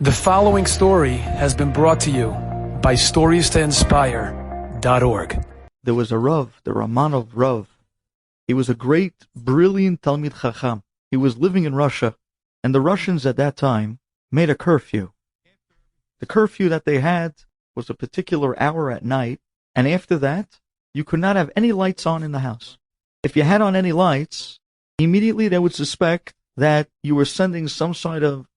The following story has been brought to you by StoriesToInspire.org. There was a Rav, the Ramanov Rav. He was a great, brilliant Talmid Chacham. He was living in Russia, and the Russians at that time made a curfew. The curfew that they had was a particular hour at night, and after that, you could not have any lights on in the house. If you had on any lights, immediately they would suspect that you were sending some sort of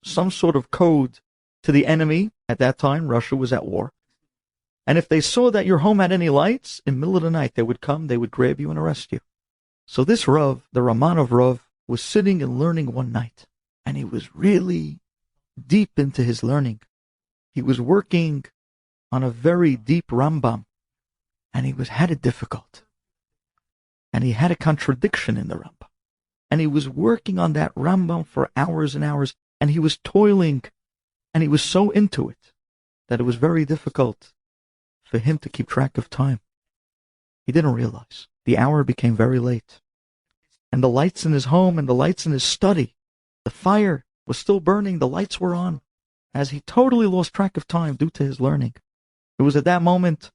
code to the enemy. At that time, Russia was at war. And if they saw that your home had any lights, in the middle of the night they would come, they would grab you and arrest you. So this Rav, the Ramanov Rav, was sitting and learning one night, and he was really deep into his learning. He was working on a very deep Rambam, and he had it difficult. And he had a contradiction in the Rambam. And he was working on that Rambam for hours and hours, and he was toiling, and he was so into it that it was very difficult for him to keep track of time. He didn't realize. The hour became very late. And the lights in his home and the lights in his study, the fire was still burning, the lights were on, as he totally lost track of time due to his learning. It was at that moment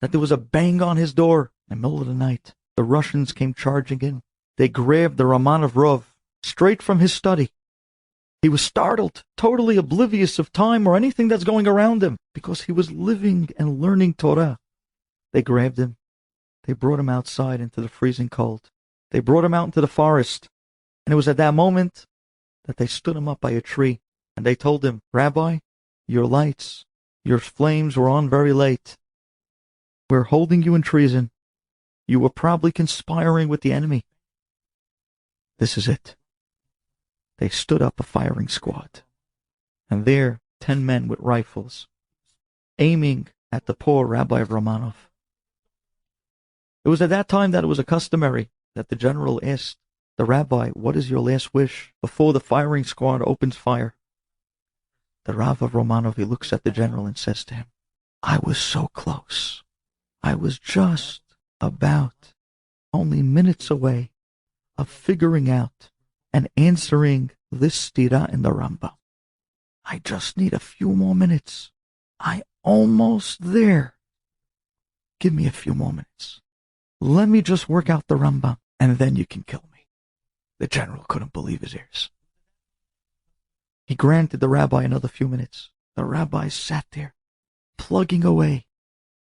that there was a bang on his door in the middle of the night. The Russians came charging in. They grabbed the Ramanov Rav straight from his study. He was startled, totally oblivious of time or anything that's going around him, because he was living and learning Torah. They grabbed him. They brought him outside into the freezing cold. They brought him out into the forest. And it was at that moment that they stood him up by a tree. And they told him, "Rabbi, your lights, your flames were on very late. We're holding you in treason. You were probably conspiring with the enemy." This is it. They stood up a firing squad. And there, 10 men with rifles, aiming at the poor Rabbi of Romanov. It was at that time that it was a customary that the general asked the rabbi, "What is your last wish before the firing squad opens fire?" The Rav of Romanov, he looks at the general and says to him, "I was so close. I was just about only minutes away of figuring out and answering this stira in the Rambam. I just need a few more minutes. I'm almost there. Give me a few more minutes. Let me just work out the Rambam, and then you can kill me." The general couldn't believe his ears. He granted the rabbi another few minutes. The rabbi sat there, plugging away,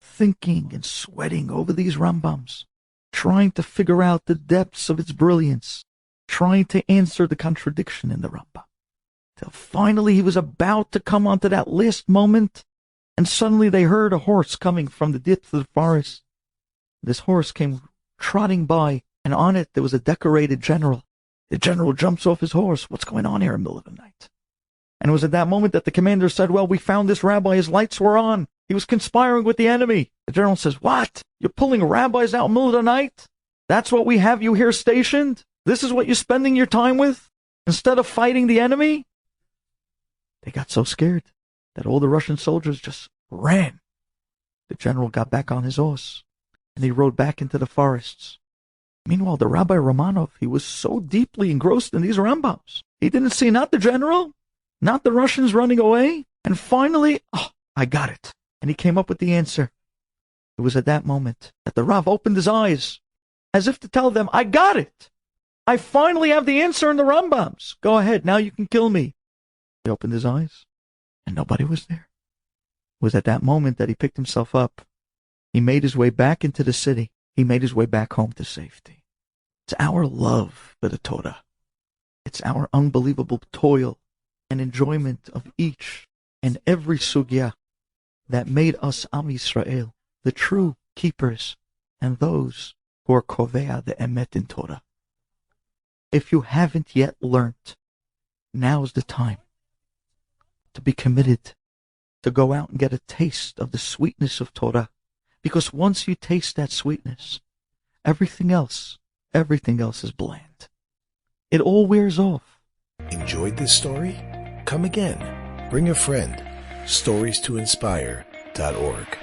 thinking and sweating over these Rambams, trying to figure out the depths of its brilliance, trying to answer the contradiction in the Rambam. Till finally he was about to come onto that last moment, and suddenly they heard a horse coming from the depths of the forest. This horse came trotting by, and on it there was a decorated general. The general jumps off his horse. "What's going on here in the middle of the night?" And it was at that moment that the commander said, "Well, we found this rabbi. His lights were on. He was conspiring with the enemy." The general says, "What? You're pulling rabbis out in the middle of the night? That's what we have you here stationed? This is what you're spending your time with, instead of fighting the enemy?" They got so scared that all the Russian soldiers just ran. The general got back on his horse, and he rode back into the forests. Meanwhile, the Rabbi Romanov, he was so deeply engrossed in these Rambams. He didn't see not the general, not the Russians running away, and finally, I got it. And he came up with the answer. It was at that moment that the Rav opened his eyes, as if to tell them, "I got it. I finally have the answer in the Rambams. Go ahead, now you can kill me." He opened his eyes, and nobody was there. It was at that moment that he picked himself up. He made his way back into the city. He made his way back home to safety. It's our love for the Torah. It's our unbelievable toil and enjoyment of each and every sugya that made us Am Yisrael, the true keepers, and those who are kovea the emet in Torah. If you haven't yet learnt, now's the time to be committed, to go out and get a taste of the sweetness of Torah. Because once you taste that sweetness, everything else is bland. It all wears off. Enjoyed this story? Come again. Bring a friend. StoriesToInspire.org